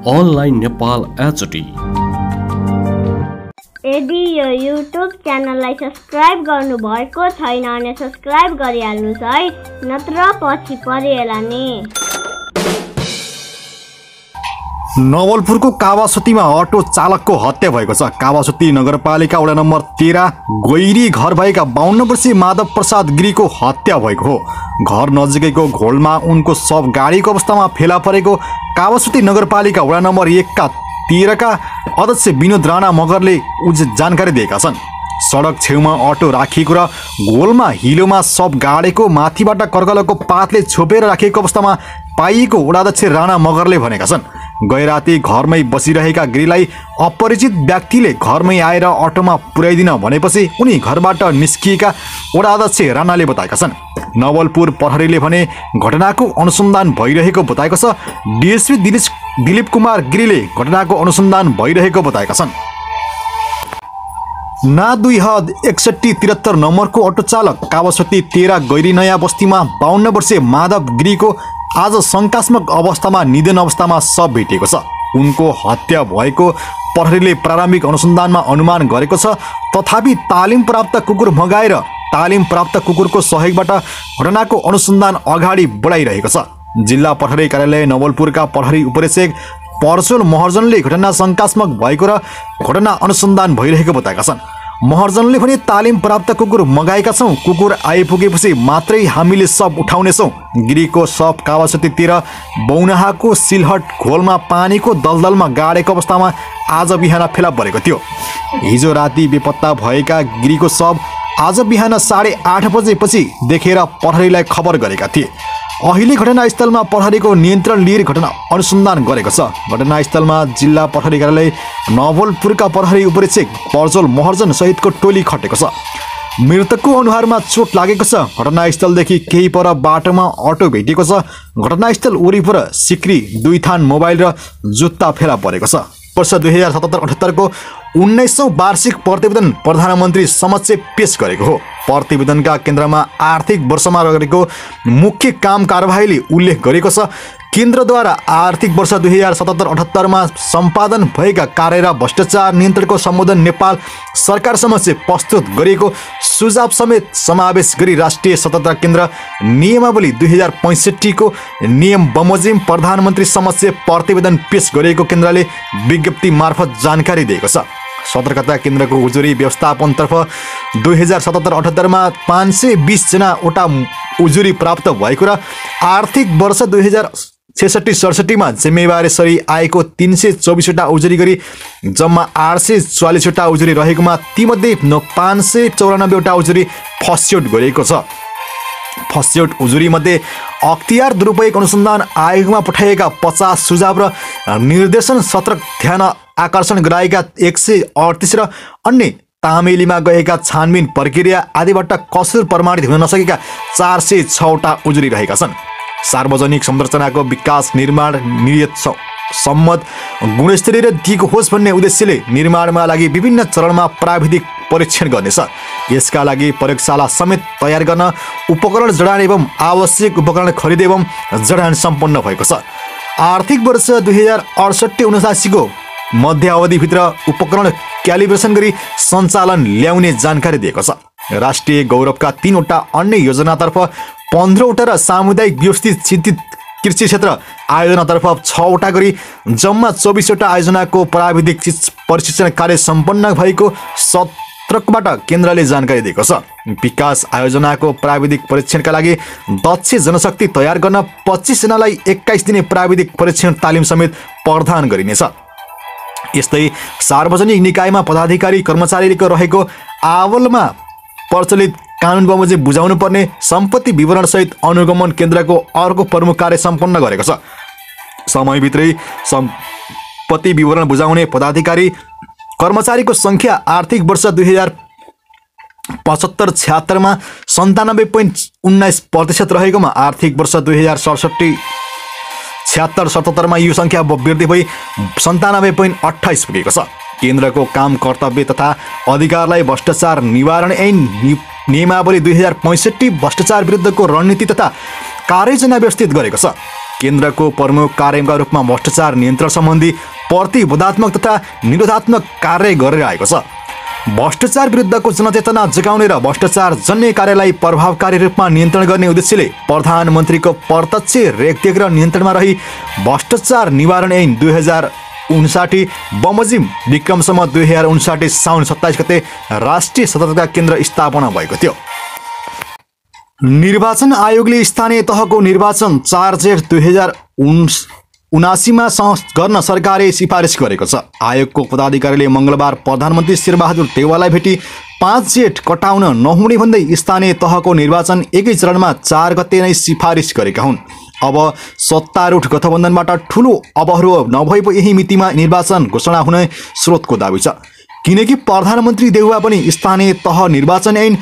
Online Nepal HD. यदि यो YouTube च्यानललाई सब्स्क्राइब गर्नुभएको छैन भने सब्स्क्राइब गरिहाल्नुहोस् है, नत्र पछि परिएला नि। नवलपुरको कावासुतीमा अटो चालकको हत्या भएको छ। कावासुती नगरपालिका वडा नम्बर 13 गैरी घर भएका 52 वर्षीय माधव प्रसाद गिरीको हत्या भएको हो। घर नजिकैको घोलमा उनको शव गाडीको अवस्थामा फेला परेको कावासुती नगरपालिका वडा नम्बर 1 का 13 का अध्यक्ष विनोद राणा मगरले जानकारी दिएका छन्। सडक छेउमा अटो राखिएको र घोलमा हिलोमा शव गाडेको माथिबाट कर्कलको पातले छोपेर राखिएको अवस्थामा पाइएको वडाध्यक्ष राणा मगरले भनेका छन्। गैराती घरमै बसिरहेका गिरीलाई अपरिचित व्यक्तिले घरमै आएर अटोमा पुर्याइदिन भनेपछि उनी घरबाट निस्किएका वडाध्यक्ष राणाले बताएका छन्। नवलपुर प्रहरीले भने घटनाको अनुसन्धान भइरहेको बताएको छ। डीएसपी दिलीप कुमार गिरीले घटनाको अनुसन्धान भइरहेको बताएका छन्। ना 2 हद 6173 नम्बरको अटो चालक कावासुती 13 गैरी नयाँ बस्तीमा 52 वर्षीय माधव गिरीको आज शङ्कास्पद अवस्थामा निधन अवस्थामा शव भेटिएको छ। उनको हत्या भएको प्रहरीले प्रारम्भिक अनुसन्धानमा अनुमान गरेको छ। तथापि तालिम प्राप्त कुकुर मगाएर तालिम प्राप्त कुकुरको सहयोगबाट घटनाको अनुसन्धान अगाडि बढाइरहेको छ। जिल्ला प्रहरी कार्यालय नवलपुरका प्रहरी उपरीक्षक पर्सोल महर्जनले घटना शङ्कास्पद भएको र घटना अनुसन्धान भइरहेको बताएका छन्। महर्जनले भने तालिम प्राप्त कुकुर मगाएका छौँ, कुकुर आइपुगेपछि मात्रै हामीले शव उठाउनेछौँ। गिरीको शव कावासुती 13 बौनाहाको सिलहट घोलमा पानीको दलदलमा गाडेको अवस्थामा आज बिहान फेला परेको थियो। हिजो राति बेपत्ता भएका गिरीको शव आज बिहान 8:30 बजेपछि देखेर प्रहरीलाई खबर गरेका थिए। अहिले घटनास्थलमा प्रहरीको नियन्त्रण लिएर घटना अनुसन्धान गरेको छ। घटनास्थलमा जिल्ला प्रहरी कार्यालय नवलपुरका प्रहरी उपरीक्षक पर्जोल महर्जन सहितको टोली खटेको छ। मृतकको अनुहारमा चोट लागेको छ। घटनास्थलदेखि केही पर बाटोमा अटो भेटिएको छ। घटनास्थल वरिपर सिक्री 2 थान मोबाइल र जुत्ता फेला परेको छ। वर्ष 2077-78 को 19औं वार्षिक प्रतिवेदन प्रधानमन्त्री समक्ष पेश गरेको हो। प्रतिवेदनका केन्द्रमा आर्थिक वर्षमा गरेको मुख्य काम कारबाहीले उल्लेख गरेको छ। केन्द्रद्वारा आर्थिक वर्ष 2077-78 मा सम्पादन भएका कार्य र भ्रष्टाचार नियन्त्रणको सम्बोधन नेपाल सरकार समक्ष प्रस्तुत गरिएको सुझाव समेत समावेश गरी राष्ट्रिय सतर्कता केन्द्र नियमावली 2065 को नियम बमोजिम प्रधानमन्त्री समक्ष प्रतिवेदन पेश गरेको केन्द्रले विज्ञप्ति मार्फत जानकारी दिएको छ। सतर्कता केन्द्रको उजुरी व्यवस्थापनतर्फ 2077-78 मा 520 जना वटा उजुरी प्राप्त भएको र आर्थिक वर्ष 2066-67 मा जिम्मेवारी सरी आएको 324 वटा उजुरी गरी जम्मा 844 वटा उजुरी रहेकोमा तीमध्ये 594 वटा उजुरी फस्यौट गरिएको छ। फस्यौट उजुरी मध्ये अख्तियार दुरुपयोग अनुसन्धान आयोगमा पठाइएका 50 सुझाव र निर्देशन सतर्क ध्यान आकर्षण गराएका 138 र अन्य तामेलीमा गएका छानबिन प्रक्रिया आदिबाट कसुर प्रमाणित हुन नसकेका 406 वटा उजुरी रहेका छन्। सार्वजनिक संरचनाको विकास निर्माण नियत सम्मत गुणस्तरीय र दिगो होस् भन्ने उद्देश्यले निर्माणमा लागि विभिन्न चरणमा प्राविधिक परीक्षण गर्नेछ। यसका लागि प्रयोगशाला समेत तयार गर्न उपकरण जडान एवं आवश्यक उपकरण खरिद एवं जडान सम्पन्न भएको छ। आर्थिक वर्ष 2068-79 को मध्य अवधिभित्र उपकरण क्यालिब्रेसन गरी सञ्चालन ल्याउने जानकारी दिएको छ। राष्ट्रिय गौरवका 3 वटा अन्य योजनातर्फ 15 वटा र सामुदायिक व्यवस्थित चिन्तित कृषि क्षेत्र आयोजनातर्फ 6 वटा गरी जम्मा 24 वटा आयोजनाको प्राविधिक प्रशिक्षण कार्य सम्पन्न भएको सत्रकबाट केन्द्रले जानकारी दिएको छ। विकास आयोजनाको प्राविधिक परीक्षणका लागि दक्ष जनशक्ति तयार गर्न 25 जनालाई 21 दिने प्राविधिक परीक्षण तालिम समेत प्रदान गरिनेछ। यस्तै सार्वजनिक निकायमा पदाधिकारी कर्मचारीको रहेको आवलमा प्रचलित कानुन बमोजिम बुझाउनु पर्ने सम्पत्ति विवरण सहित अनुगमन केन्द्रको अर्को प्रमुख कार्य सम्पन्न गरेको छ। समयभित्रै सम्पत्ति विवरण बुझाउने पदाधिकारी कर्मचारीको संख्या आर्थिक वर्ष 2075-76 मा 97.19% रहेकोमा आर्थिक वर्ष 2067-77 मा यो संख्या वृद्धि भई 97.28 पुगेको छ। केन्द्रको काम कर्तव्य तथा अधिकारलाई भ्रष्टाचार निवारण ऐन नियमावली 2065 भ्रष्टाचार विरुद्धको रणनीति तथा कार्ययोजना व्यवस्थित गरेको छ। केन्द्रको प्रमुख कार्यका रूपमा भ्रष्टाचार नियन्त्रण सम्बन्धी प्रतिबद्धात्मक तथा निरोधात्मक कार्य गरेर आएको छ। भ्रष्टाचार विरुद्धको जनचेतना जगाउने र भ्रष्टाचार जन्य कार्यलाई प्रभावकारी रूपमा नियन्त्रण गर्ने उद्देश्यले प्रधानमन्त्रीको प्रत्यक्ष रेखदेख र नियन्त्रणमा रही भ्रष्टाचार निवारण ऐन 2059 बमोजिम विक्रमसम्म 2059 साउन 27 गते राष्ट्रिय सतर्कता केन्द्र स्थापना भएको थियो। निर्वाचन आयोगले स्थानीय तहको निर्वाचन 4 जेठ 2079 मा गर्न सरकारले सिफारिस गरेको छ। आयोगको पदाधिकारीले मङ्गलबार प्रधानमन्त्री शेरबहादुर देउवालाई भेटी 5 जेठ कटाउन नहुने भन्दै स्थानीय तहको निर्वाचन एकै चरणमा 4 गते नै सिफारिस गरेका हुन्। अब सत्तारूढ गठबन्धनबाट ठूलो अवरोध नभए पो यही मितिमा निर्वाचन घोषणा हुने स्रोतको दाबी छ, किनकि प्रधानमन्त्री देउवा पनि स्थानीय तह निर्वाचन ऐन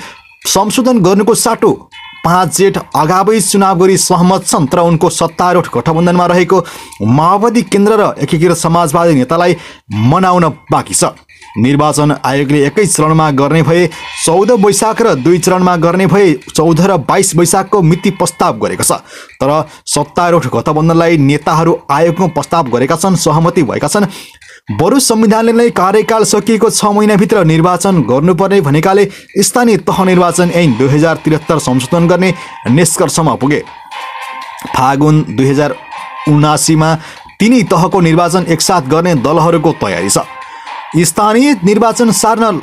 संशोधन गर्नुको साटो 5 जेठ अगावै चुनाव गरी सहमत छन्। तर उनको सत्तारूढ गठबन्धनमा रहेको माओवादी केन्द्र र एकीकृत समाजवादी नेतालाई मनाउन बाँकी छ। निर्वाचन आयोगले एकै चरणमा गर्ने भए 14 वैशाख र 2 चरणमा गर्ने भए 14 र 22 वैशाखको मिति प्रस्ताव गरेको छ। तर सत्तारूढ गठबन्धनलाई नेताहरू आयोगमा प्रस्ताव गरेका छन्, सहमति भएका छन्। बरु संविधानले नै कार्यकाल सकिएको 6 महिनाभित्र निर्वाचन गर्नुपर्ने भनेकाले स्थानीय तह निर्वाचन ऐन 2073 संशोधन गर्ने निष्कर्षमा पुगे। फागुन 2079 मा तिनै तहको निर्वाचन एकसाथ गर्ने दलहरूको तयारी छ। स्थानीय निर्वाचन सार्न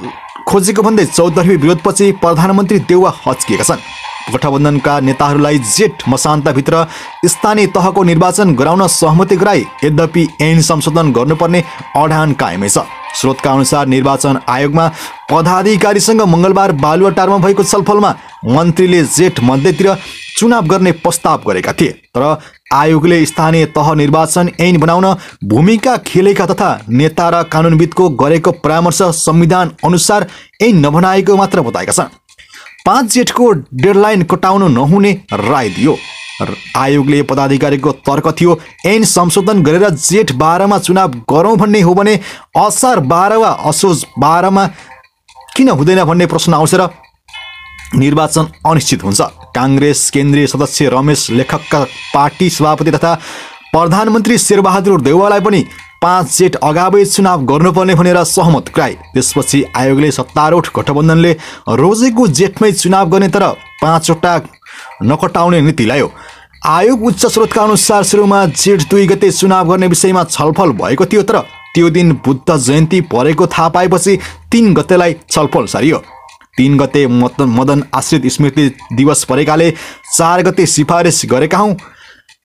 खोजेको भन्दै चौतर्फी विरोधपछि प्रधानमन्त्री देउवा हच्किएका छन्। गठबन्धनका नेताहरूलाई जेठ मसान्तभित्र स्थानीय तहको निर्वाचन गराउन सहमति गराई, यद्यपि ऐन संशोधन गर्नुपर्ने अडान कायमै छ। स्रोतका अनुसार निर्वाचन आयोगमा पदाधिकारीसँग मङ्गलबार बालुवाटारमा भएको छलफलमा मन्त्रीले जेठ मध्यतिर चुनाव गर्ने प्रस्ताव गरेका थिए। तर आयोगले स्थानीय तह निर्वाचन ऐन बनाउन भूमिका खेलेका तथा नेता र कानुनविदको गरेको परामर्श संविधान अनुसार ऐन नबनाएको मात्र बताएका छन्। 5 जेठको डेडलाइन कटाउनु नहुने राय दियो। आयोगले पदाधिकारीको तर्क थियो ऐन संशोधन गरेर जेठ 12 मा चुनाव गरौँ भन्ने हो भने असार 12 वा असोज 12 मा किन हुँदैन भन्ने प्रश्न आउँछ र निर्वाचन अनिश्चित हुन्छ। काङ्ग्रेस केन्द्रीय सदस्य रमेश लेखकका पार्टी सभापति तथा प्रधानमन्त्री शेरबहादुर देउवालाई पनि 5 जेठ अगावै चुनाव गर्नुपर्ने भनेर सहमत गराए। त्यसपछि आयोगले सत्तारूढ गठबन्धनले रोजेको जेठमै चुनाव गर्ने तर 5 वटा नकटाउने नीति ल्यायो। आयोग उच्च स्रोतका अनुसार सुरुमा जेठ 2 गते चुनाव गर्ने विषयमा छलफल भएको थियो, तर त्यो दिन बुद्ध जयन्ती परेको थाहा पाएपछि 3 गतेलाई छलफल सारियो। 3 गते मदन आश्रित स्मृति दिवस परेकाले 4 गते सिफारिस गरेका हौँ,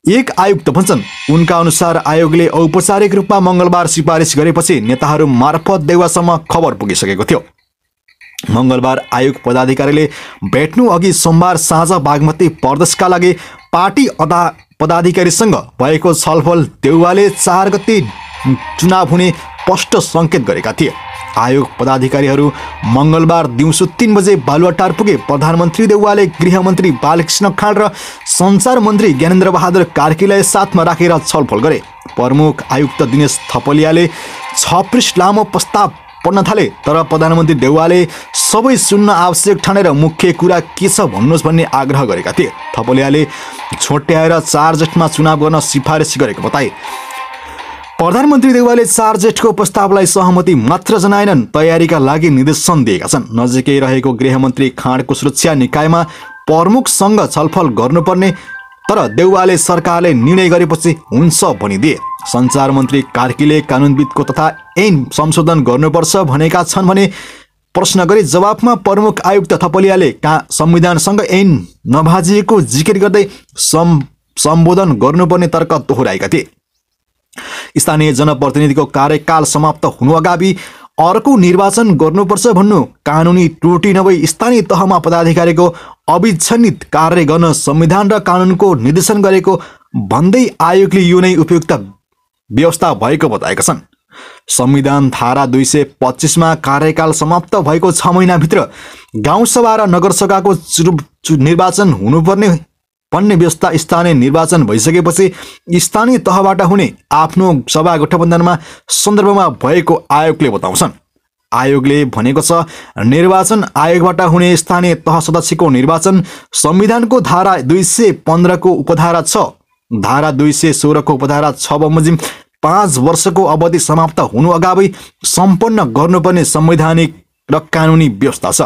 एक आयुक्त भन्छन्। उनका अनुसार आयोगले औपचारिक रूपमा मङ्गलबार सिफारिस गरेपछि नेताहरू मार्फत देउवासम्म खबर पुगिसकेको थियो। मङ्गलबार आयोग पदाधिकारीले भेट्नु अघि सोमबार साँझ बागमती प्रदेशका लागि पार्टी पदाधिकारीसँग भएको छलफल देउवाले 4 गते चुनाव हुने स्पष्ट सङ्केत गरेका थिए। आयोग पदाधिकारीहरू मङ्गलबार दिउँसो 3 बजे बालुवाटार पुगे। प्रधानमन्त्री देउवाले गृहमन्त्री बालकृष्ण खाँड र सञ्चार मन्त्री ज्ञानेन्द्र बहादुर कार्कीलाई साथमा राखेर छलफल गरे। प्रमुख आयुक्त दिनेश थपलियाले 6 पृष्ठ लामो प्रस्ताव पढ्न थाले, तर प्रधानमन्त्री देउवाले सबै सुन्न आवश्यक ठानेर मुख्य कुरा के छ भन्नुहोस् भन्ने आग्रह गरेका थिए। थपलियाले छोट्याएर 4 जेठमा चुनाव गर्न सिफारिस गरेको बताए। प्रधानमन्त्री देउवाले 4 जेठको प्रस्तावलाई सहमति मात्र जनाएनन्, तयारीका लागि निर्देशन दिएका छन्। नजिकै रहेको गृहमन्त्री खाँडको सुरक्षा निकायमा प्रमुखसँग छलफल गर्नुपर्ने, तर देउवाले सरकारले निर्णय गरेपछि हुन्छ भनिदिए। सञ्चार मन्त्री कार्कीले कानुनविदको तथा ऐन संशोधन गर्नुपर्छ भनेका छन् भने प्रश्न गरी जवाफमा प्रमुख आयुक्त थपलियाले संविधानसँग ऐन नभाजिएको जिकिर गर्दै सम्बोधन गर्नुपर्ने तर्क दोहोऱ्याएका थिए। स्थानीय जनप्रतिनिधिको कार्यकाल समाप्त हुनु अगावि अर्को निर्वाचन गर्नुपर्छ भन्नु कानुनी त्रुटि नभई स्थानीय तहमा पदाधिकारीको अविच्छिन्नित कार्य गर्न संविधान र कानुनको निर्देशन गरेको भन्दै आयोगले यो नै उपयुक्त व्यवस्था भएको बताएका छन्। संविधान धारा 225 मा कार्यकाल समाप्त भएको 6 महिनाभित्र गाउँसभा र नगरसभाको निर्वाचन हुनुपर्ने भन्ने व्यवस्था स्थानीय निर्वाचन भइसकेपछि स्थानीय तहबाट हुने आफ्नो सभा गठबन्धनमा सन्दर्भमा भएको आयोगले बताउँछन्। आयोगले भनेको छ निर्वाचन आयोगबाट हुने स्थानीय तह सदस्यको निर्वाचन संविधानको धारा 215 को उपधारा 6 धारा 216 को उपधारा 6 बमोजिम 5 वर्षको अवधि समाप्त हुनु अगावै सम्पन्न गर्नुपर्ने संवैधानिक र कानुनी व्यवस्था छ।